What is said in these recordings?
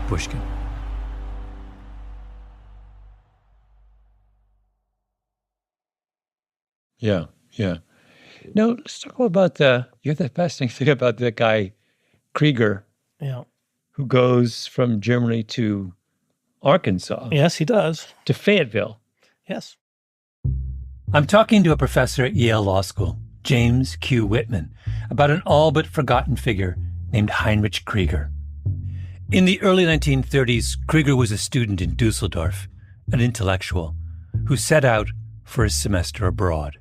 Pushkin. Yeah. No, let's talk about the fascinating thing about the guy, Krieger, who goes from Germany to Arkansas. Yes, he does. To Fayetteville. Yes. I'm talking to a professor at Yale Law School, James Q. Whitman, about an all but forgotten figure named Heinrich Krieger. In the early 1930s, Krieger was a student in Dusseldorf, an intellectual, who set out for a semester abroad.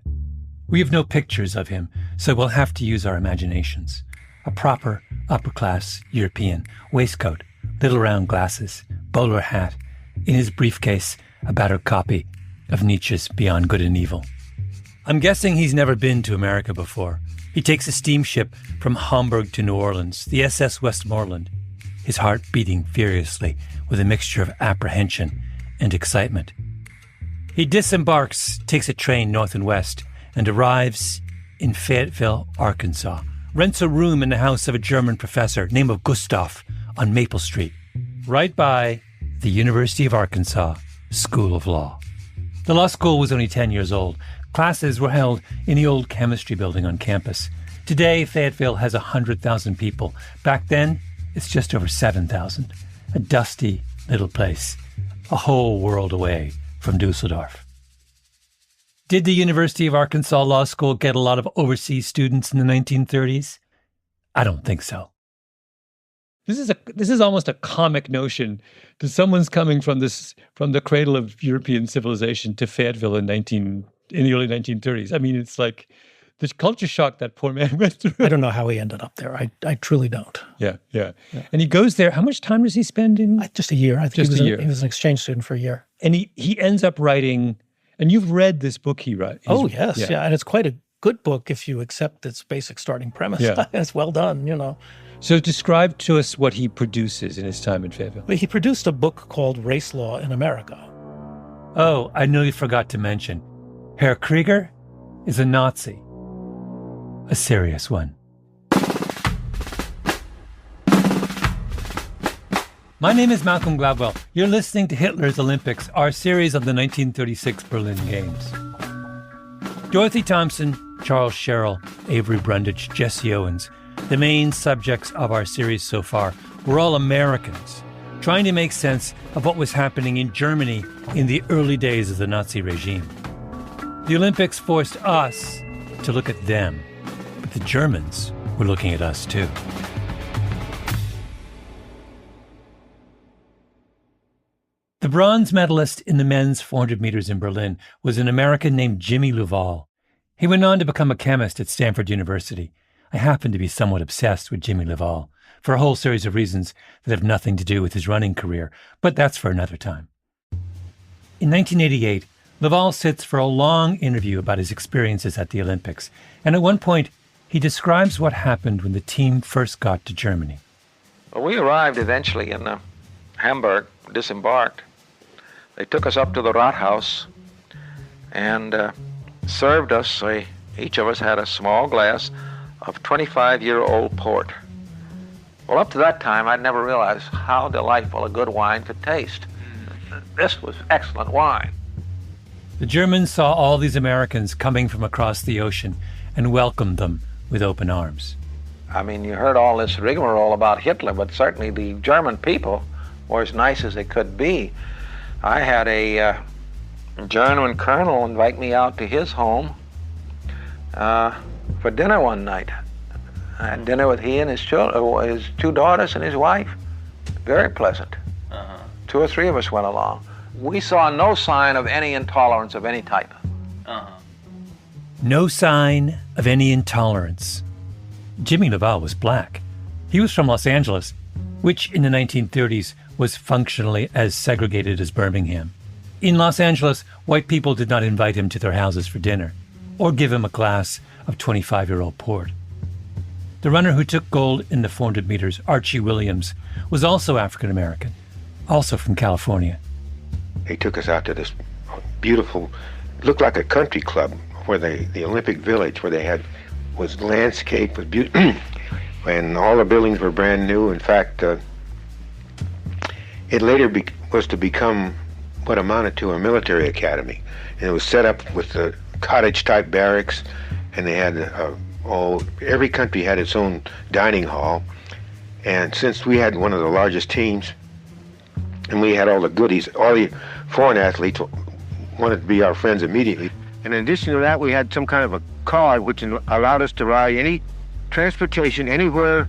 We have no pictures of him, so we'll have to use our imaginations. A proper, upper-class European, waistcoat, little round glasses, bowler hat, in his briefcase, a battered copy of Nietzsche's Beyond Good and Evil. I'm guessing he's never been to America before. He takes a steamship from Hamburg to New Orleans, the SS Westmoreland, his heart beating furiously with a mixture of apprehension and excitement. He disembarks, takes a train north and west, and arrives in Fayetteville, Arkansas, rents a room in the house of a German professor named Gustav on Maple Street, right by the University of Arkansas School of Law. The law school was only 10 years old. Classes were held in the old chemistry building on campus. Today, Fayetteville has 100,000 people. Back then, it's just over 7,000. A dusty little place, a whole world away from Dusseldorf. Did the University of Arkansas Law School get a lot of overseas students in the 1930s? I don't think so. This is almost a comic notion that someone's coming from the cradle of European civilization to Fayetteville in the early 1930s. I mean, it's like the culture shock that poor man went through. I don't know how he ended up there. I truly don't. Yeah. And he goes there. How much time does he spend in? Just a year. I think he was an exchange student for a year. And he ends up writing, and you've read this book he wrote. Oh, yes. Yeah. And it's quite a good book if you accept its basic starting premise. Yeah. It's well done, So describe to us what he produces in his time in Fayetteville. Well, he produced a book called Race Law in America. Oh, I nearly forgot to mention. Herr Krieger is a Nazi. A serious one. My name is Malcolm Gladwell. You're listening to Hitler's Olympics, our series of the 1936 Berlin Games. Dorothy Thompson, Charles Sherrill, Avery Brundage, Jesse Owens, the main subjects of our series so far, were all Americans, trying to make sense of what was happening in Germany in the early days of the Nazi regime. The Olympics forced us to look at them, but the Germans were looking at us too. The bronze medalist in the men's 400 meters in Berlin was an American named Jimmy Luval. He went on to become a chemist at Stanford University. I happen to be somewhat obsessed with Jimmy Luval for a whole series of reasons that have nothing to do with his running career, but that's for another time. In 1988, Luval sits for a long interview about his experiences at the Olympics, and at one point, he describes what happened when the team first got to Germany. Well, we arrived eventually in Hamburg, disembarked. They took us up to the Rathaus and served us. Each of us had a small glass of 25-year-old port. Well, up to that time, I'd never realized how delightful a good wine could taste. This was excellent wine. The Germans saw all these Americans coming from across the ocean and welcomed them with open arms. I mean, you heard all this rigmarole about Hitler, but certainly the German people were as nice as they could be. I had a German colonel invite me out to his home for dinner one night. I had dinner with he and his two daughters and his wife. Very pleasant. Two or three of us went along. We saw no sign of any intolerance of any type. No sign of any intolerance. Jimmy Luval was black. He was from Los Angeles, which in the 1930s was functionally as segregated as Birmingham. In Los Angeles, white people did not invite him to their houses for dinner or give him a glass of 25-year-old port. The runner who took gold in the 400 meters, Archie Williams, was also African-American, also from California. They took us out to this beautiful, looked like a country club, where the Olympic Village, where they had, was landscaped with beauty, and all the buildings were brand new. In fact, It later was to become what amounted to a military academy. And it was set up with the cottage-type barracks, and they had every country had its own dining hall. And since we had one of the largest teams, and we had all the goodies, all the foreign athletes wanted to be our friends immediately. And in addition to that, we had some kind of a card which allowed us to ride any transportation anywhere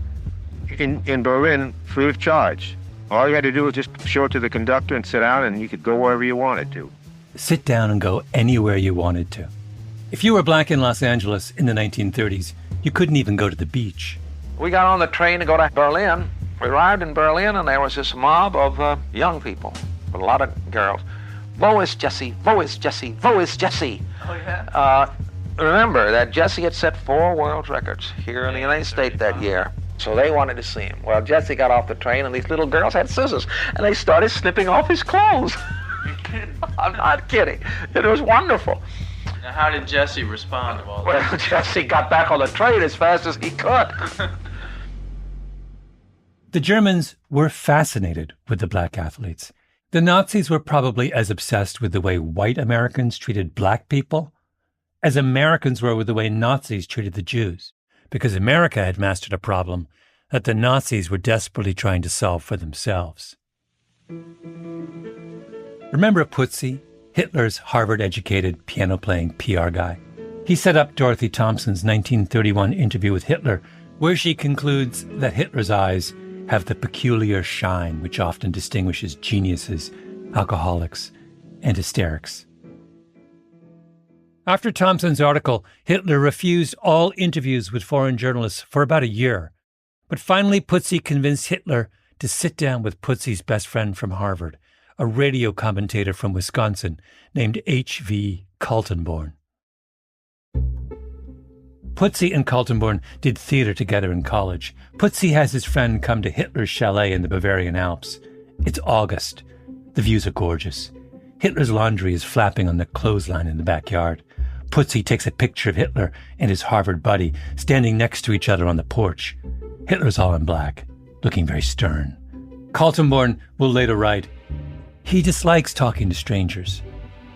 in Berlin free of charge. All you had to do was just show it to the conductor and sit down, and you could go wherever you wanted to. Sit down and go anywhere you wanted to. If you were black in Los Angeles in the 1930s, you couldn't even go to the beach. We got on the train to go to Berlin. We arrived in Berlin, and there was this mob of young people, with a lot of girls. Wo ist Jesse? Wo ist Jesse? Wo ist Jesse? Oh, yeah? Remember that Jesse had set 4 world records here in the United States that year. So they wanted to see him. Well, Jesse got off the train, and these little girls had scissors, and they started snipping off his clothes. You're kidding. I'm not kidding. It was wonderful. Now, how did Jesse respond to all that? Well, Jesse got back on the train as fast as he could. The Germans were fascinated with the black athletes. The Nazis were probably as obsessed with the way white Americans treated black people as Americans were with the way Nazis treated the Jews, because America had mastered a problem that the Nazis were desperately trying to solve for themselves. Remember Putzi, Hitler's Harvard-educated piano-playing PR guy? He set up Dorothy Thompson's 1931 interview with Hitler, where she concludes that Hitler's eyes have the peculiar shine which often distinguishes geniuses, alcoholics, and hysterics. After Thompson's article, Hitler refused all interviews with foreign journalists for about a year. But finally, Putzi convinced Hitler to sit down with Putzi's best friend from Harvard, a radio commentator from Wisconsin named H.V. Kaltenborn. Putzi and Kaltenborn did theater together in college. Putzi has his friend come to Hitler's chalet in the Bavarian Alps. It's August. The views are gorgeous. Hitler's laundry is flapping on the clothesline in the backyard. Putzi takes a picture of Hitler and his Harvard buddy standing next to each other on the porch. Hitler's all in black, looking very stern. Kaltenborn will later write, he dislikes talking to strangers.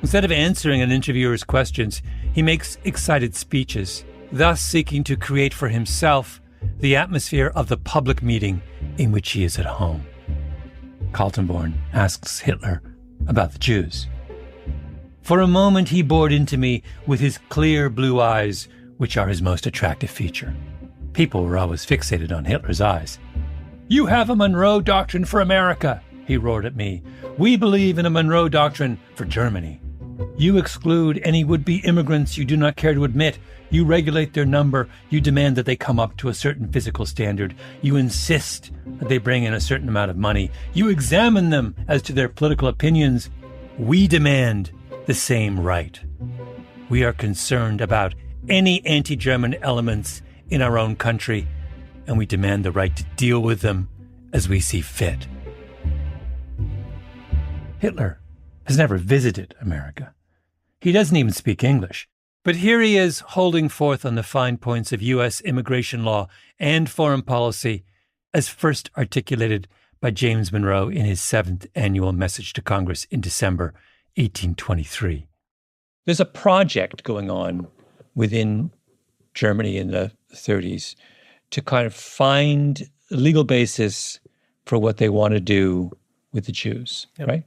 Instead of answering an interviewer's questions, he makes excited speeches, thus seeking to create for himself the atmosphere of the public meeting in which he is at home. Kaltenborn asks Hitler about the Jews. For a moment he bored into me with his clear blue eyes, which are his most attractive feature. People were always fixated on Hitler's eyes. You have a Monroe Doctrine for America, he roared at me. We believe in a Monroe Doctrine for Germany. You exclude any would-be immigrants you do not care to admit. You regulate their number. You demand that they come up to a certain physical standard. You insist that they bring in a certain amount of money. You examine them as to their political opinions. We demand the same right. We are concerned about any anti-German elements in our own country, and we demand the right to deal with them as we see fit. Hitler has never visited America. He doesn't even speak English. But here he is holding forth on the fine points of U.S. immigration law and foreign policy as first articulated by James Monroe in his 7th annual message to Congress in December 1823. There's a project going on within Germany in the 30s to kind of find a legal basis for what they want to do with the Jews, right?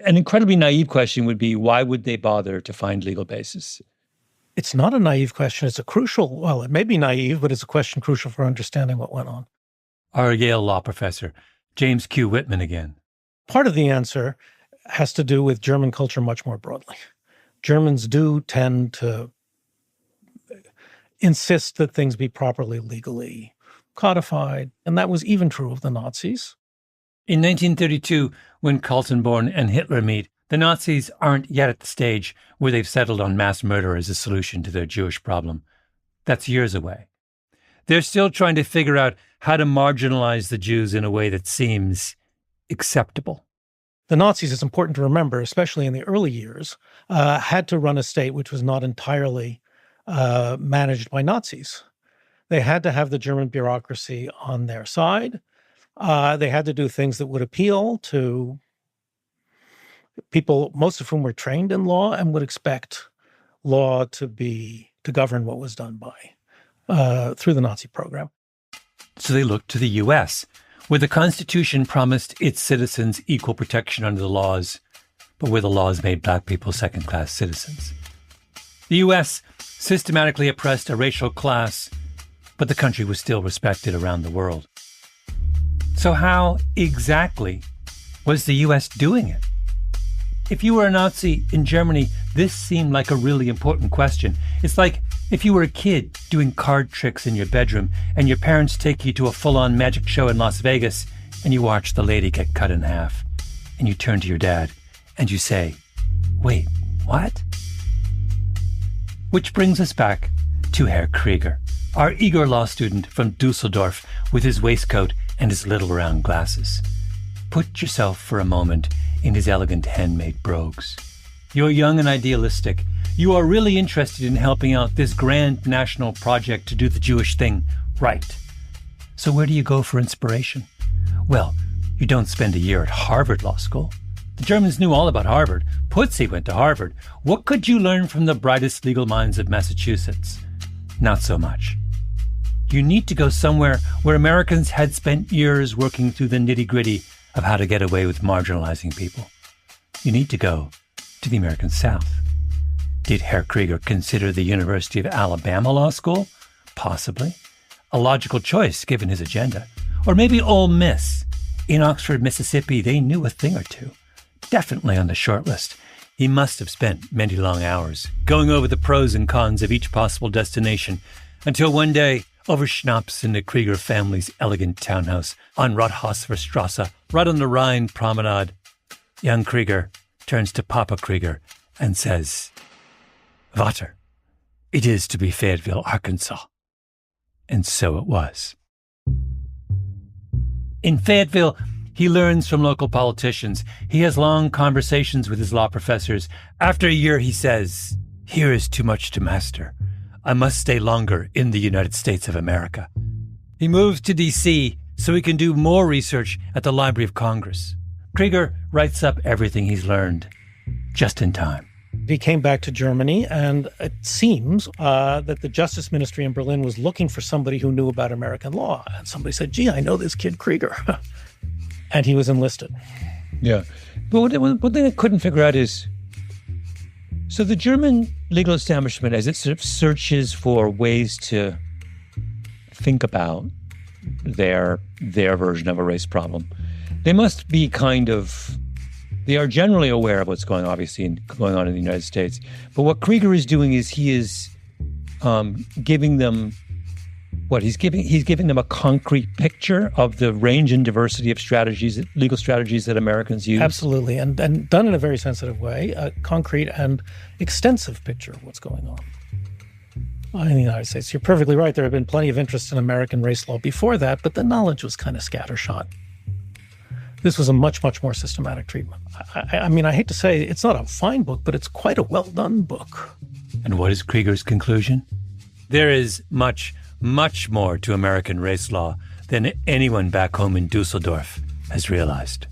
An incredibly naive question would be, why would they bother to find legal basis? It's not a naive question. It's a crucial, well, it may be naive, but it's a question crucial for understanding what went on. Our Yale law professor, James Q. Whitman again. Part of the answer has to do with German culture much more broadly. Germans do tend to insist that things be properly legally codified, and that was even true of the Nazis. In 1932, when Kaltenborn and Hitler meet, the Nazis aren't yet at the stage where they've settled on mass murder as a solution to their Jewish problem. That's years away. They're still trying to figure out how to marginalize the Jews in a way that seems acceptable. The Nazis, it's important to remember, especially in the early years, had to run a state which was not entirely managed by Nazis. They had to have the German bureaucracy on their side. They had to do things that would appeal to people, most of whom were trained in law and would expect law to govern what was done through the Nazi program. So they looked to the U.S., where the Constitution promised its citizens equal protection under the laws, but where the laws made black people second-class citizens. The U.S. systematically oppressed a racial class, but the country was still respected around the world. So how exactly was the U.S. doing it? If you were a Nazi in Germany, this seemed like a really important question. It's like if you were a kid doing card tricks in your bedroom and your parents take you to a full-on magic show in Las Vegas and you watch the lady get cut in half. And you turn to your dad and you say, "Wait, what?" Which brings us back to Herr Krieger, our eager law student from Dusseldorf with his waistcoat and his little round glasses. Put yourself for a moment in his elegant handmade brogues. You're young and idealistic. You are really interested in helping out this grand national project to do the Jewish thing right. So where do you go for inspiration? Well, you don't spend a year at Harvard Law School. The Germans knew all about Harvard. Putzi went to Harvard. What could you learn from the brightest legal minds of Massachusetts? Not so much. You need to go somewhere where Americans had spent years working through the nitty-gritty of how to get away with marginalizing people. You need to go to the American South. Did Herr Krieger consider the University of Alabama Law School? Possibly. A logical choice given his agenda. Or maybe Ole Miss. In Oxford, Mississippi, they knew a thing or two. Definitely on the short list. He must have spent many long hours going over the pros and cons of each possible destination until one day, over schnapps in the Krieger family's elegant townhouse on Rothhauserstrasse, right on the Rhine promenade, young Krieger turns to Papa Krieger and says, "Vater, it is to be Fayetteville, Arkansas." And so it was. In Fayetteville, he learns from local politicians. He has long conversations with his law professors. After a year, he says, "Here is too much to master. I must stay longer in the United States of America." He moves to D.C. so he can do more research at the Library of Congress. Krieger writes up everything he's learned just in time. He came back to Germany, and it seems that the Justice Ministry in Berlin was looking for somebody who knew about American law. And somebody said, "Gee, I know this kid Krieger." And he was enlisted. Yeah. But one thing I couldn't figure out is, so the German legal establishment, as it sort of searches for ways to think about their version of a race problem, they must be they are generally aware of what's going on in the United States. But what Krieger is doing is he is giving them he's giving them a concrete picture of the range and diversity of legal strategies that Americans use. Absolutely, and done in a very sensitive way, a concrete and extensive picture of what's going on in the United States. You're perfectly right. There have been plenty of interest in American race law before that, but the knowledge was kind of scattershot. This was a much, much more systematic treatment. I mean, I hate to say it's not a fine book, but it's quite a well-done book. And what is Krieger's conclusion? There is much, much more to American race law than anyone back home in Dusseldorf has realized.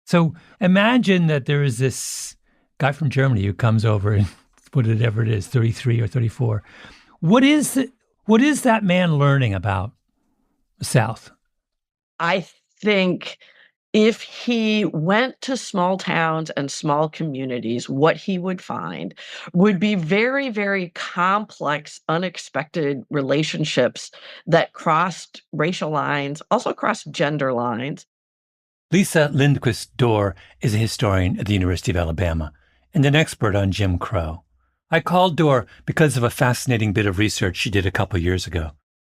So imagine that there is this guy from Germany who comes over and whatever it is, 33 or 34. What is that man learning about the South? I think if he went to small towns and small communities, what he would find would be very, very complex, unexpected relationships that crossed racial lines, also crossed gender lines. Lisa Lindquist-Dorr is a historian at the University of Alabama and an expert on Jim Crow. I called Dorr because of a fascinating bit of research she did a couple years ago.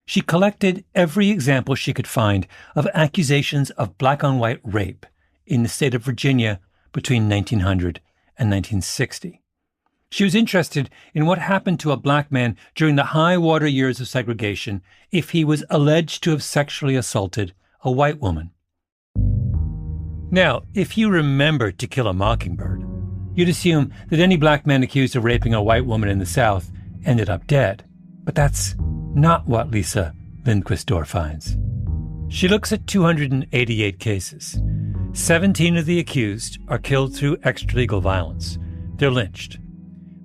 She collected every example she could find of accusations of black-on-white rape in the state of Virginia between 1900 and 1960. She was interested in what happened to a black man during the high-water years of segregation if he was alleged to have sexually assaulted a white woman. Now, if you remember To Kill a Mockingbird, You'd assume that any black man accused of raping a white woman in the South ended up dead. But that's not what Lisa Lindquist Dorr finds. She looks at 288 cases. 17 of the accused are killed through extralegal violence. They're lynched.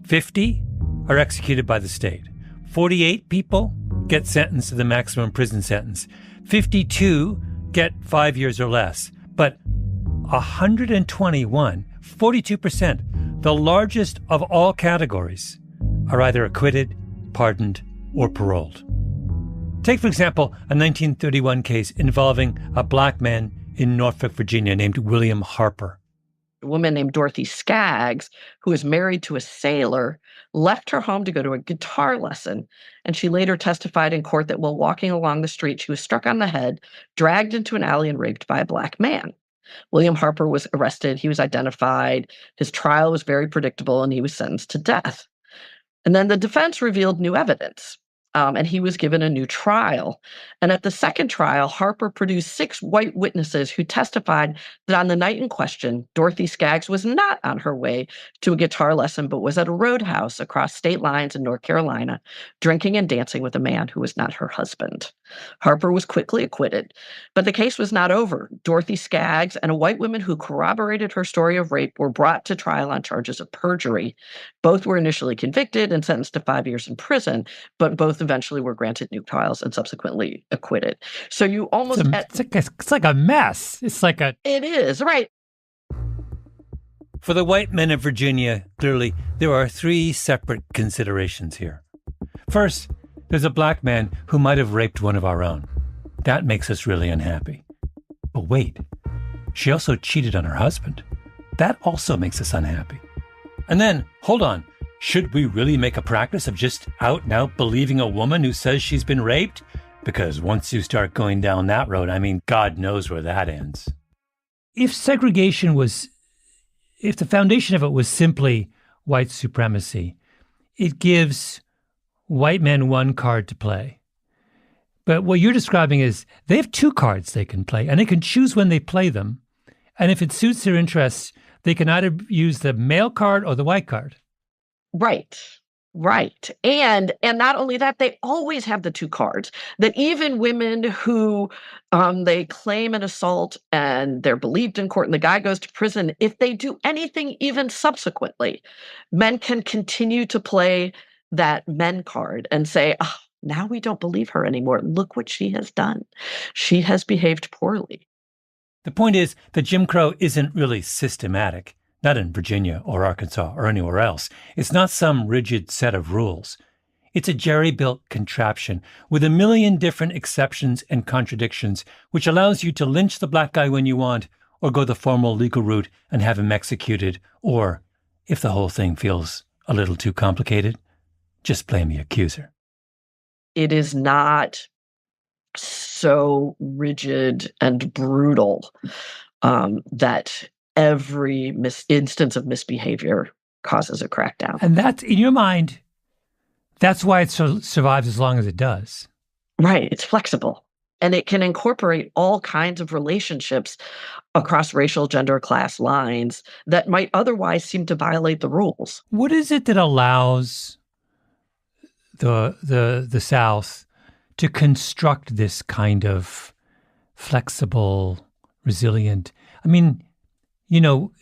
50 are executed by the state. 48 people get sentenced to the maximum prison sentence. 52 get 5 years or less. But 121, 42%, the largest of all categories, are either acquitted, pardoned, or paroled. Take, for example, a 1931 case involving a black man in Norfolk, Virginia, named William Harper. A woman named Dorothy Skaggs, who was married to a sailor, left her home to go to a guitar lesson. And she later testified in court that while walking along the street, she was struck on the head, dragged into an alley, and raped by a black man. William Harper was arrested. He was identified. His trial was very predictable, and he was sentenced to death. And then the defense revealed new evidence. And he was given a new trial. And at the second trial, Harper produced 6 white witnesses who testified that on the night in question, Dorothy Skaggs was not on her way to a guitar lesson, but was at a roadhouse across state lines in North Carolina, drinking and dancing with a man who was not her husband. Harper was quickly acquitted, but the case was not over. Dorothy Skaggs and a white woman who corroborated her story of rape were brought to trial on charges of perjury. Both were initially convicted and sentenced to 5 years in prison, but both eventually were granted new trials and subsequently acquitted. So you almost... It's like a mess. It is, right. For the white men of Virginia, clearly, there are 3 separate considerations here. First, there's a black man who might have raped one of our own. That makes us really unhappy. But wait, she also cheated on her husband. That also makes us unhappy. And then, hold on, should we really make a practice of just out and out believing a woman who says she's been raped? Because once you start going down that road, I mean, God knows where that ends. If segregation was, if the foundation of it was simply white supremacy, it gives white men one card to play. But what you're describing is they have 2 cards they can play, and they can choose when they play them. And if it suits their interests, they can either use the male card or the white card. Right. And not only that, they always have the 2 cards, that even women who they claim an assault and they're believed in court and the guy goes to prison, if they do anything even subsequently, men can continue to play that men card and say, oh, now we don't believe her anymore. Look what she has done. She has behaved poorly. The point is that Jim Crow isn't really systematic. Not in Virginia or Arkansas or anywhere else. It's not some rigid set of rules. It's a jerry-built contraption with a million different exceptions and contradictions, which allows you to lynch the black guy when you want, or go the formal legal route and have him executed, or, if the whole thing feels a little too complicated, just blame the accuser. It is not so rigid and brutal that every instance of misbehavior causes a crackdown. And that's, in your mind, that's why it survives as long as it does. Right. It's flexible. And it can incorporate all kinds of relationships across racial, gender, class lines that might otherwise seem to violate the rules. What is it that allows the South to construct this kind of flexible, resilient? I mean, you know,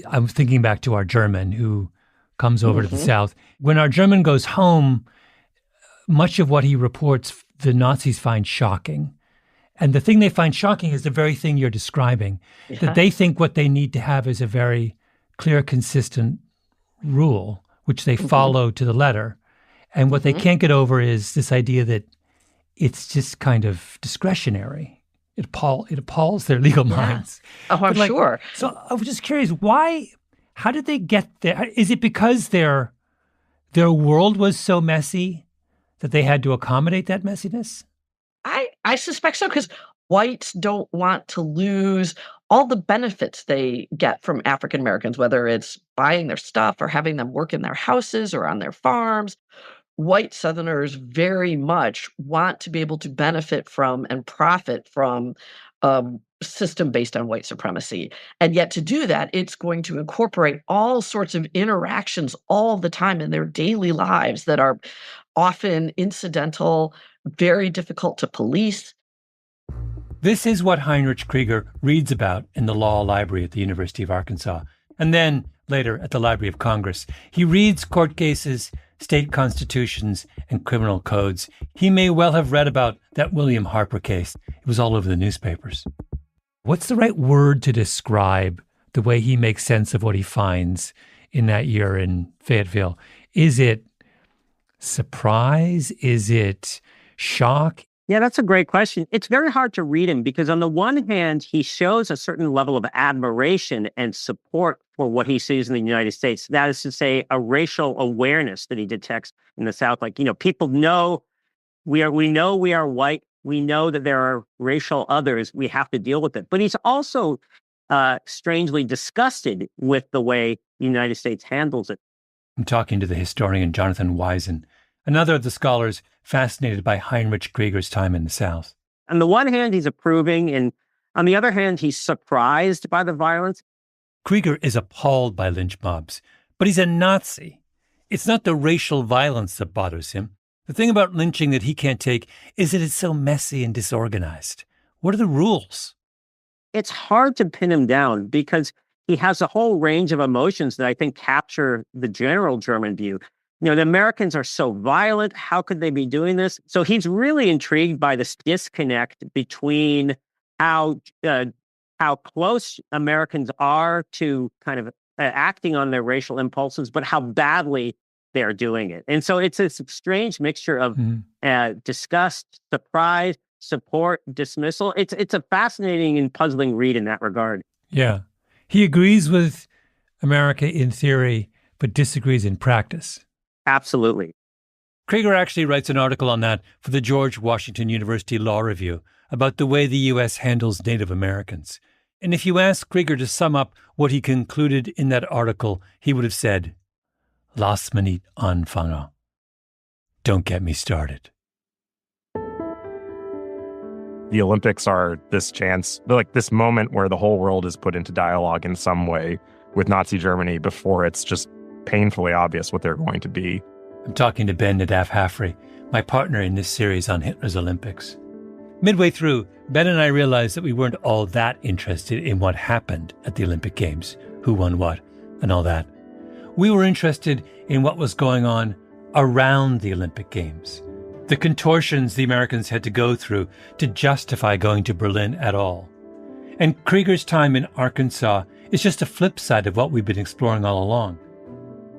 I'm thinking back to our German who comes over to the South. When our German goes home, much of what he reports, the Nazis find shocking. And the thing they find shocking is the very thing you're describing, that they think what they need to have is a very clear, consistent rule, which they follow to the letter. And what they can't get over is this idea that it's just kind of discretionary. It appalls their legal minds. Oh, I'm sure. So I was just curious, how did they get there? Is it because their world was so messy that they had to accommodate that messiness? I suspect so, because whites don't want to lose all the benefits they get from African Americans, whether it's buying their stuff or having them work in their houses or on their farms. White Southerners very much want to be able to benefit from and profit from system based on white supremacy. And yet to do that, it's going to incorporate all sorts of interactions all the time in their daily lives that are often incidental, very difficult to police. This is what Heinrich Krieger reads about in the law library at the University of Arkansas, and then later at the Library of Congress. He reads court cases, state constitutions, and criminal codes. He may well have read about that William Harper case. It was all over the newspapers. What's the right word to describe the way he makes sense of what he finds in that year in Fayetteville? Is it surprise? Is it shock? Yeah, that's a great question. It's very hard to read him because on the one hand, he shows a certain level of admiration and support for what he sees in the United States. That is to say, a racial awareness that he detects in the South. Like, people know we are white. We know that there are racial others. We have to deal with it. But he's also strangely disgusted with the way the United States handles it. I'm talking to the historian Jonathan Weisen, another of the scholars fascinated by Heinrich Krieger's time in the South. On the one hand, he's approving, and on the other hand, he's surprised by the violence. Krieger is appalled by lynch mobs, but he's a Nazi. It's not the racial violence that bothers him. The thing about lynching that he can't take is that it's so messy and disorganized. What are the rules? It's hard to pin him down because he has a whole range of emotions that I think capture the general German view. The Americans are so violent. How could they be doing this? So he's really intrigued by this disconnect between how close Americans are to kind of acting on their racial impulses, but how badly they're doing it. And so it's a strange mixture of disgust, surprise, support, dismissal. It's a fascinating and puzzling read in that regard. Yeah. He agrees with America in theory, but disagrees in practice. Absolutely. Krieger actually writes an article on that for the George Washington University Law Review about the way the U.S. handles Native Americans. And if you ask Krieger to sum up what he concluded in that article, he would have said, "Lass mich nicht anfangen." Don't get me started. The Olympics are this chance, like this moment where the whole world is put into dialogue in some way with Nazi Germany before it's just painfully obvious what they're going to be. I'm talking to Ben Nadaf Hafrey, my partner in this series on Hitler's Olympics. Midway through, Ben and I realized that we weren't all that interested in what happened at the Olympic Games, who won what, and all that. We were interested in what was going on around the Olympic Games, the contortions the Americans had to go through to justify going to Berlin at all. And Krieger's time in Arkansas is just a flip side of what we've been exploring all along.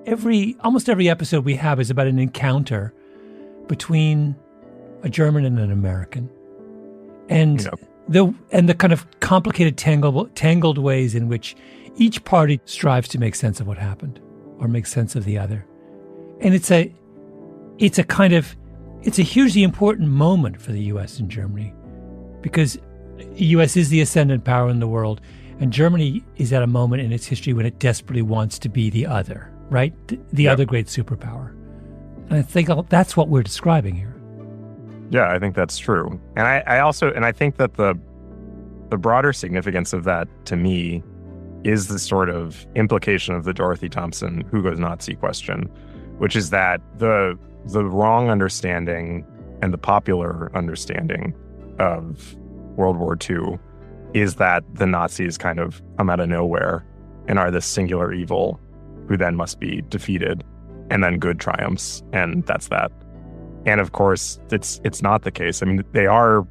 Almost every episode we have is about an encounter between a German and an American. And the kind of complicated, tangled ways in which each party strives to make sense of what happened or make sense of the other. And it's a hugely important moment for the U.S. and Germany because the U.S. is the ascendant power in the world, and Germany is at a moment in its history when it desperately wants to be the other, right? The other great superpower. And I think that's what we're describing here. Yeah, I think that's true. And I think that the broader significance of that to me is the sort of implication of the Dorothy Thompson who goes Nazi question, which is that the wrong understanding and the popular understanding of World War II is that the Nazis kind of come out of nowhere and are this singular evil who then must be defeated, and then good triumphs, and that's that. And of course, it's not the case. I mean, they are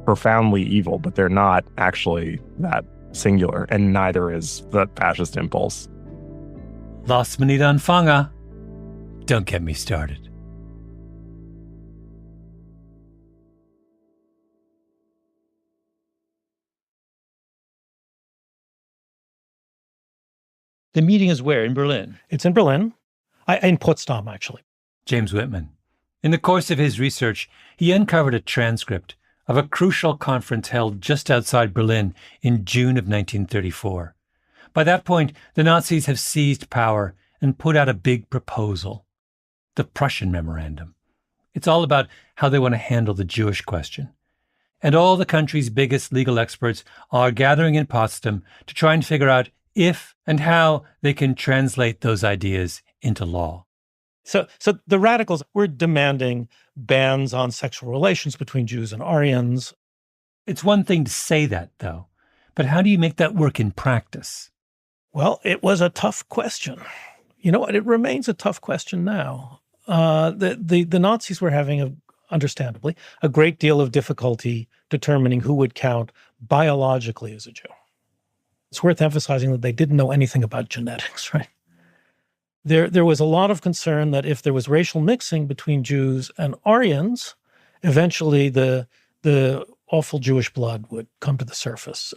profoundly evil, but they're not actually that singular, and neither is the fascist impulse. Lass mich nicht anfangen. Don't get me started. The meeting is where? In Berlin? It's in Berlin. In Potsdam, actually. James Whitman. In the course of his research, he uncovered a transcript of a crucial conference held just outside Berlin in June of 1934. By that point, the Nazis have seized power and put out a big proposal, the Prussian Memorandum. It's all about how they want to handle the Jewish question. and all the country's biggest legal experts are gathering in Potsdam to try and figure out if and how they can translate those ideas into law. So the radicals were demanding bans on sexual relations between Jews and Aryans. It's one thing to say that, though, but how do you make that work in practice? Well, it was a tough question. You know what? It remains a tough question now. The Nazis were having, understandably, a great deal of difficulty determining who would count biologically as a Jew. It's worth emphasizing that they didn't know anything about genetics, right? There was a lot of concern that if there was racial mixing between Jews and Aryans, eventually the awful Jewish blood would come to the surface.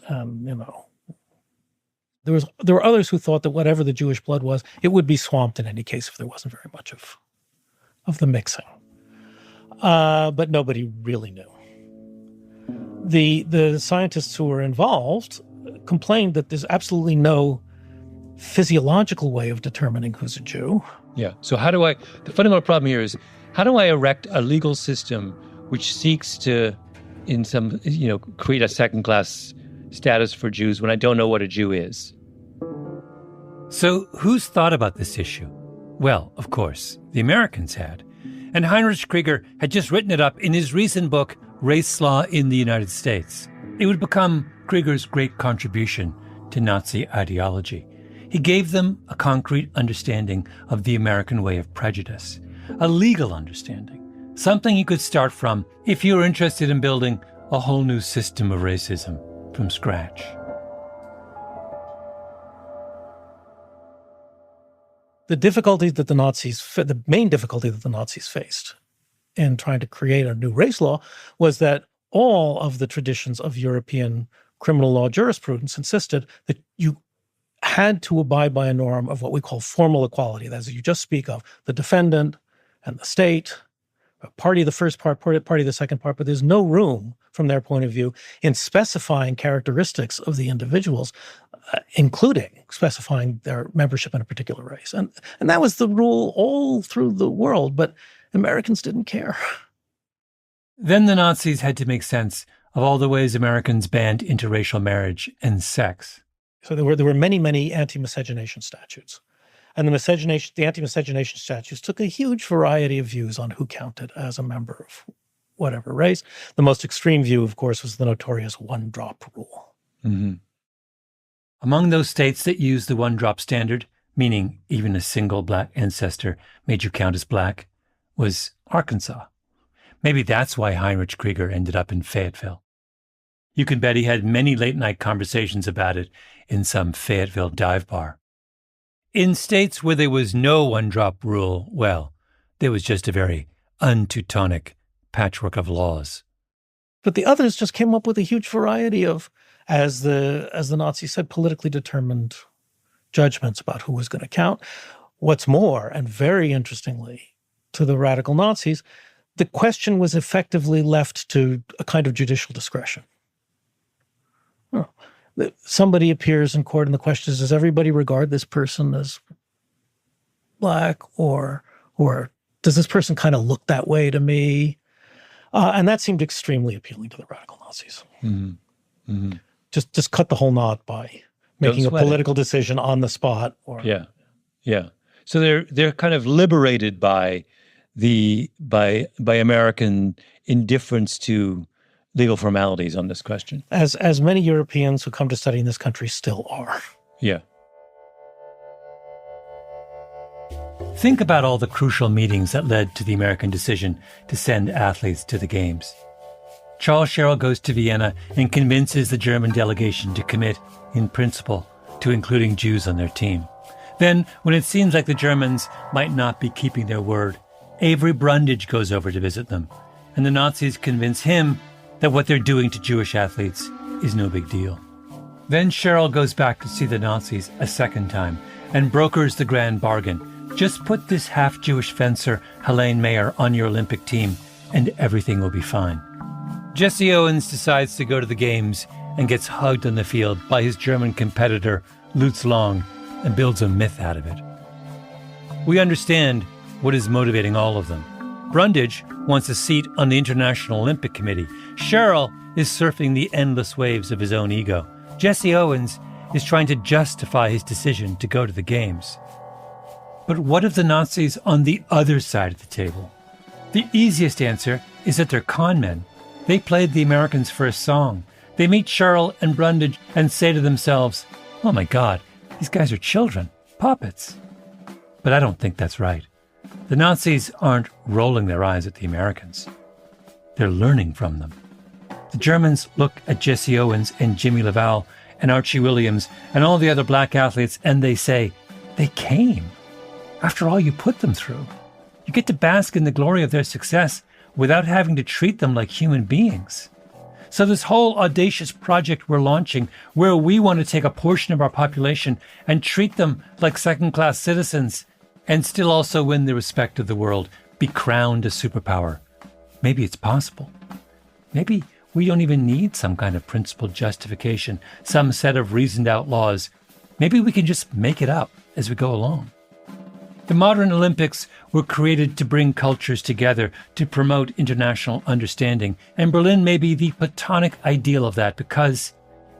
There were others who thought that whatever the Jewish blood was, it would be swamped in any case if there wasn't very much of the mixing. But nobody really knew. The scientists who were involved complained that there's absolutely no physiological way of determining who's a Jew. Yeah. So the fundamental problem here is, how do I erect a legal system which seeks to, create a second-class status for Jews when I don't know what a Jew is? So who's thought about this issue? Well, of course, the Americans had. And Heinrich Krieger had just written it up in his recent book, Race Law in the United States. It would become Krieger's great contribution to Nazi ideology. He gave them a concrete understanding of the American way of prejudice, a legal understanding, something you could start from if you were interested in building a whole new system of racism from scratch. The main difficulty that the Nazis faced in trying to create a new race law was that all of the traditions of European criminal law jurisprudence insisted that you had to abide by a norm of what we call formal equality. That is, you just speak of the defendant and the state, party the first part, party the second part, but there's no room from their point of view in specifying characteristics of the individuals, including specifying their membership in a particular race. And that was the rule all through the world, but Americans didn't care. Then the Nazis had to make sense of all the ways Americans banned interracial marriage and sex. So there were many, many anti-miscegenation statutes. And the anti-miscegenation statutes took a huge variety of views on who counted as a member of whatever race. The most extreme view, of course, was the notorious one-drop rule. Mm-hmm. Among those states that used the one-drop standard, meaning even a single black ancestor made you count as black, was Arkansas. Maybe that's why Heinrich Krieger ended up in Fayetteville. You can bet he had many late-night conversations about it in some Fayetteville dive bar. In states where there was no one-drop rule, well, there was just a very un-Teutonic patchwork of laws. But the others just came up with a huge variety of, as the Nazis said, politically determined judgments about who was going to count. What's more, and very interestingly to the radical Nazis, the question was effectively left to a kind of judicial discretion. Somebody appears in court and the question is, does everybody regard this person as black or does this person kind of look that way to me? And that seemed extremely appealing to the radical Nazis. Mm-hmm. Mm-hmm. Just cut the whole knot by making a political decision on the spot. Yeah. So they're kind of liberated by American indifference to legal formalities on this question. As many Europeans who come to study in this country still are. Yeah. Think about all the crucial meetings that led to the American decision to send athletes to the Games. Charles Sherrill goes to Vienna and convinces the German delegation to commit, in principle, to including Jews on their team. Then, when it seems like the Germans might not be keeping their word, Avery Brundage goes over to visit them, and the Nazis convince him that what they're doing to Jewish athletes is no big deal. Then Sherrill goes back to see the Nazis a second time and brokers the grand bargain. Just put this half-Jewish fencer, Helene Mayer, on your Olympic team, and everything will be fine. Jesse Owens decides to go to the Games and gets hugged on the field by his German competitor, Lutz Long, and builds a myth out of it. We understand what is motivating all of them. Brundage wants a seat on the International Olympic Committee. Cheryl is surfing the endless waves of his own ego. Jesse Owens is trying to justify his decision to go to the games. But what of the Nazis on the other side of the table? The easiest answer is that they're con men. They played the Americans for a song. They meet Cheryl and Brundage and say to themselves, "Oh my God, these guys are children, puppets." But I don't think that's right. The Nazis aren't rolling their eyes at the Americans. They're learning from them. The Germans look at Jesse Owens and Jimmy LaValle and Archie Williams and all the other black athletes and they say, they came. After all you put them through, you get to bask in the glory of their success without having to treat them like human beings. So this whole audacious project we're launching, where we want to take a portion of our population and treat them like second-class citizens and still also win the respect of the world, be crowned a superpower. Maybe it's possible. Maybe we don't even need some kind of principled justification, some set of reasoned out laws. Maybe we can just make it up as we go along. The modern Olympics were created to bring cultures together, to promote international understanding, and Berlin may be the platonic ideal of that because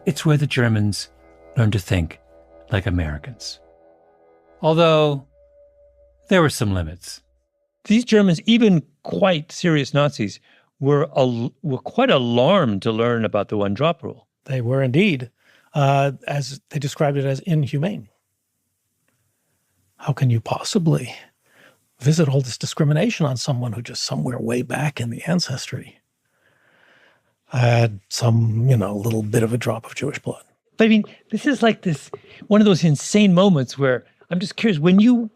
it's where the Germans learned to think like Americans. Although there were some limits. These Germans, even quite serious Nazis, were quite alarmed to learn about the one-drop rule. They were indeed, as they described it, as inhumane. How can you possibly visit all this discrimination on someone who just somewhere way back in the ancestry had some, little bit of a drop of Jewish blood? But I mean, this is like one of those insane moments where I'm just curious, when you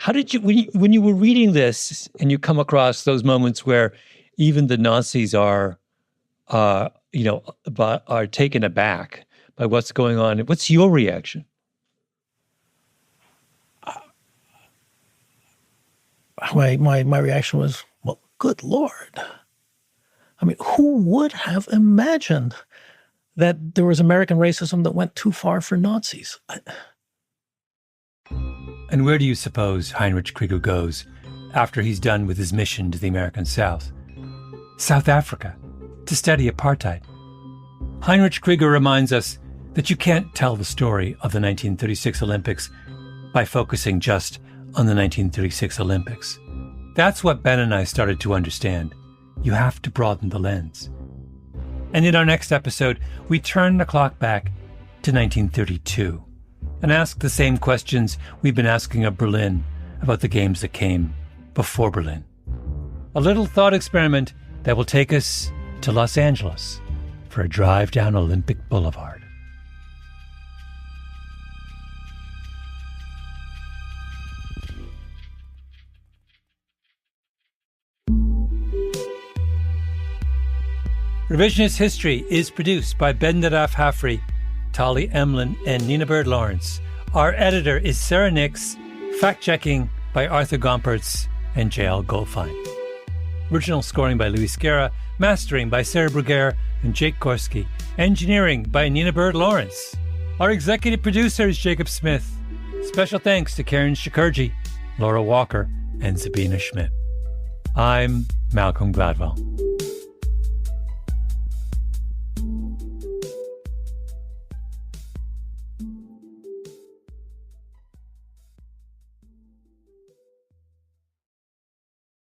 were reading this and you come across those moments where even the Nazis are taken aback by what's going on, what's your reaction? My reaction was, well, good Lord. I mean, who would have imagined that there was American racism that went too far for Nazis? And where do you suppose Heinrich Krieger goes after he's done with his mission to the American South? South Africa, to study apartheid. Heinrich Krieger reminds us that you can't tell the story of the 1936 Olympics by focusing just on the 1936 Olympics. That's what Ben and I started to understand. You have to broaden the lens. And in our next episode, we turn the clock back to 1932 and ask the same questions we've been asking of Berlin about the games that came before Berlin. A little thought experiment that will take us to Los Angeles for a drive down Olympic Boulevard. Revisionist History is produced by Ben Nadaf Hafri, Tali Emlin, and Nina Bird Lawrence. Our editor is Sarah Nix, fact-checking by Arthur Gompertz and J.L. Goldfein. Original scoring by Louis Scarra, mastering by Sarah Bruguer and Jake Korski, engineering by Nina Bird Lawrence. Our executive producer is Jacob Smith. Special thanks to Karen Shakurji, Laura Walker, and Sabina Schmidt. I'm Malcolm Gladwell.